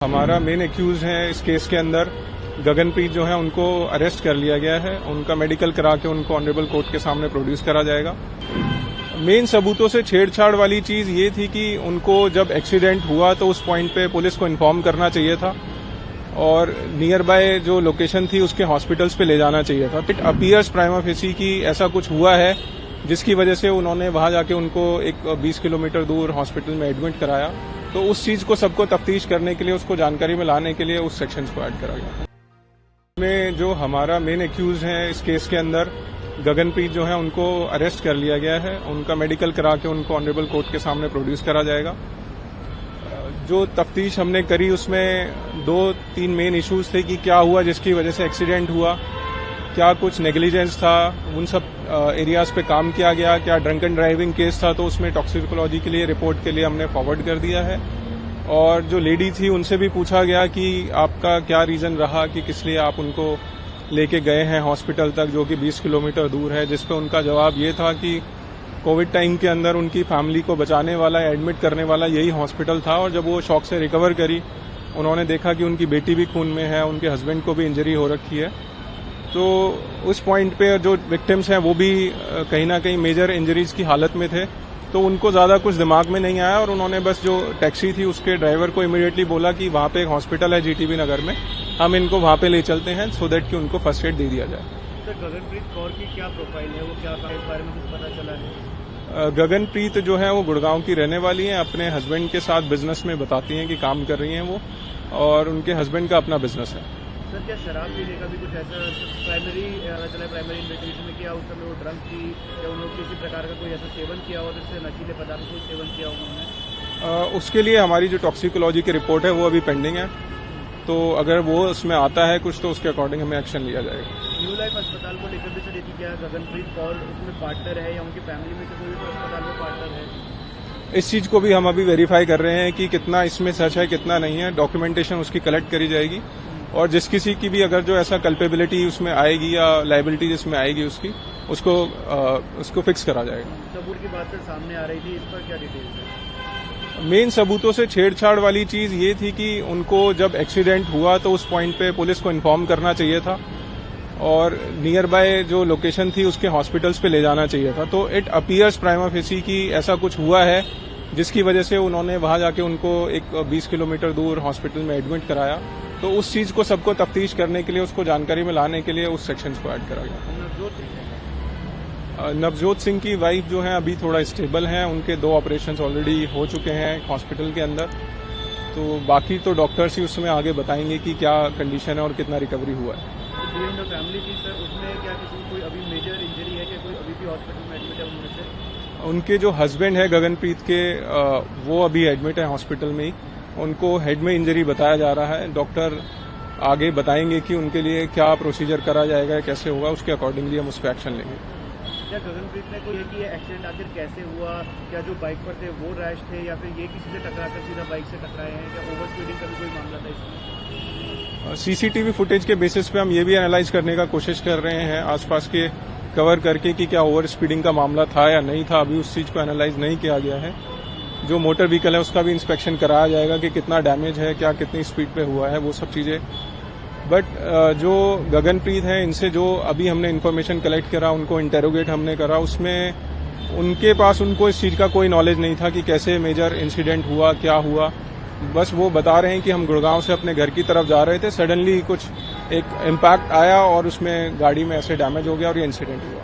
हमारा main accused है इस केस के अंदर गगनप्रीत जो है उनको अरेस्ट कर लिया गया है। उनका मेडिकल करा के उनको ऑनरेबल कोर्ट के सामने प्रोड्यूस करा जाएगा। मेन सबूतों से छेड़छाड़ वाली चीज ये थी कि उनको जब एक्सीडेंट हुआ तो उस पॉइंट पे पुलिस को इन्फॉर्म करना चाहिए था और नियर बाय जो लोकेशन थी उसके हॉस्पिटल्स पे ले जाना चाहिए था। इट अपीयर्स प्राइमा फेसी कि ऐसा कुछ हुआ है जिसकी वजह से उन्होंने वहां जाके उनको एक 20 किलोमीटर दूर हॉस्पिटल में एडमिट कराया। तो उस चीज को सबको तफ्तीश करने के लिए, उसको जानकारी में लाने के लिए उस सेक्शन को ऐड करा गया। में जो हमारा मेन एक्यूज है इस केस के अंदर गगनप्रीत जो है उनको अरेस्ट कर लिया गया है। उनका मेडिकल करा के उनको ऑनरेबल कोर्ट के सामने प्रोड्यूस करा जाएगा। जो तफ्तीश हमने करी उसमें 2-3 मेन इश्यूज थे कि क्या हुआ जिसकी वजह से एक्सीडेंट हुआ, क्या कुछ नेग्लिजेंस था, उन सब एरियाज पे काम किया गया, क्या ड्रंक एंड ड्राइविंग केस था तो उसमें टॉक्सिकोलॉजी के लिए रिपोर्ट के लिए हमने फॉरवर्ड कर दिया है। और जो लेडी थी उनसे भी पूछा गया कि आपका क्या रीजन रहा कि किस लिए आप उनको लेके गए हैं हॉस्पिटल तक जो कि 20 किलोमीटर दूर है, जिसपे उनका जवाब ये था कि कोविड टाइम के अंदर उनकी फैमिली को बचाने वाला, एडमिट करने वाला यही हॉस्पिटल था। और जब वो शॉक से रिकवर करी, उन्होंने देखा कि उनकी बेटी भी खून में है, उनके हस्बैंड को भी इंजरी हो रखी है। तो उस पॉइंट पे जो विक्टिम्स हैं वो भी कहीं ना कहीं मेजर इंजरीज की हालत में थे। तो उनको ज्यादा कुछ दिमाग में नहीं आया और उन्होंने बस जो टैक्सी थी उसके ड्राइवर को इमीडिएटली बोला कि वहां पे एक हॉस्पिटल है जीटीबी नगर में, हम इनको वहां पे ले चलते हैं सो दैट कि उनको फर्स्ट एड दे दिया जाए। सर, गगनप्रीत कौर की क्या प्रोफाइल है, वो क्या इस बारे में कुछ पता चला है? गगनप्रीत जो है वो गुड़गांव की रहने वाली है। अपने हस्बैंड के साथ बिजनेस में बताती हैं कि काम कर रही हैं वो, और उनके हस्बैंड का अपना बिजनेस है। सर, क्या शराब पीने का भी कुछ ऐसा प्राइमरी इन्वेस्टिगेशन में किया उस समय वो ड्रंक थी या उन्होंने किसी प्रकार का कोई ऐसा सेवन किया और इससे नशीले पदार्थ को सेवन किया उन्होंने? उसके लिए हमारी जो टॉक्सिकोलॉजी की रिपोर्ट है वो अभी पेंडिंग है। तो अगर वो उसमें आता है कुछ तो उसके अकॉर्डिंग हमें एक्शन लिया जाएगा। न्यू लाइफ अस्पताल को लेकर भी सर ये क्या गगनप्रीत कौर उसमें पार्टनर है या उनकी फैमिली में से कोई भी अस्पताल में पार्टनर है? इस चीज को भी हम अभी वेरीफाई कर रहे हैं कि कितना इसमें सच है कितना नहीं है। डॉक्यूमेंटेशन उसकी कलेक्ट करी जाएगी और जिस किसी की भी अगर जो ऐसा कल्पेबिलिटी उसमें आएगी या लायबिलिटी जिसमें आएगी उसको फिक्स करा जाएगा। सबूत की बात सामने आ रही थी, इस पर क्या डिटेल्स है? मेन सबूतों से छेड़छाड़ वाली चीज ये थी कि उनको जब एक्सीडेंट हुआ तो उस पॉइंट पे पुलिस को इन्फॉर्म करना चाहिए था और नियर बाय जो लोकेशन थी उसके हॉस्पिटल्स पे ले जाना चाहिए था। तो इट अपीयर्स प्राइमा फेसी कि ऐसा कुछ हुआ है जिसकी वजह से उन्होंने वहां जाके उनको एक 20 किलोमीटर दूर हॉस्पिटल में एडमिट कराया। तो उस चीज को सबको तफ्तीश करने के लिए, उसको जानकारी में लाने के लिए उस सेक्शन को ऐड करा गया। नवजोत सिंह की वाइफ जो है अभी थोड़ा स्टेबल हैं, उनके 2 ऑपरेशंस ऑलरेडी हो चुके हैं हॉस्पिटल के अंदर। तो बाकी तो डॉक्टर्स ही उसमें आगे बताएंगे कि क्या कंडीशन है और कितना रिकवरी हुआ है। फैमिली थी सर, उसमें क्या किसी को कोई अभी मेजर इंजरी है कि कोई अभी भी हॉस्पिटल में एडमिट है उनमें से? उनके जो हस्बैंड है गगनप्रीत के, वो अभी एडमिट है हॉस्पिटल में ही। उनको हेड में इंजरी बताया जा रहा है। डॉक्टर आगे बताएंगे कि उनके लिए क्या प्रोसीजर करा जाएगा, कैसे होगा, उसके अकॉर्डिंगली हम उस पर एक्शन लेंगे। क्या गगनप्रीत ने कोई कि एक्सीडेंट आखिर कैसे हुआ? क्या जो बाइक पर थे वो रैश थे या फिर ये किसी से टकराकर सीधा बाइक से टकराए हैं? क्या ओवर स्पीडिंग का भी कोई मामला था इसमें? सीसीटीवी फुटेज के बेसिस पे हम ये भी एनालाइज करने का कोशिश कर रहे हैं आसपास के कवर करके कि क्या ओवर स्पीडिंग का मामला था या नहीं था। अभी उस चीज को एनालाइज नहीं किया गया है। जो मोटर व्हीकल है उसका भी इंस्पेक्शन कराया जाएगा कि कितना डैमेज है, क्या कितनी स्पीड पे हुआ है, वो सब चीजें। बट जो गगनप्रीत है, इनसे जो अभी हमने इन्फॉर्मेशन कलेक्ट करा, उनको इंटेरोगेट हमने करा, उसमें उनके पास उनको इस चीज का कोई नॉलेज नहीं था कि कैसे मेजर इंसिडेंट हुआ, क्या हुआ। बस वो बता रहे हैं कि हम गुड़गांव से अपने घर की तरफ जा रहे थे, सडनली कुछ एक इम्पैक्ट आया और उसमें गाड़ी में ऐसे डैमेज हो गया और ये इंसिडेंट हुआ।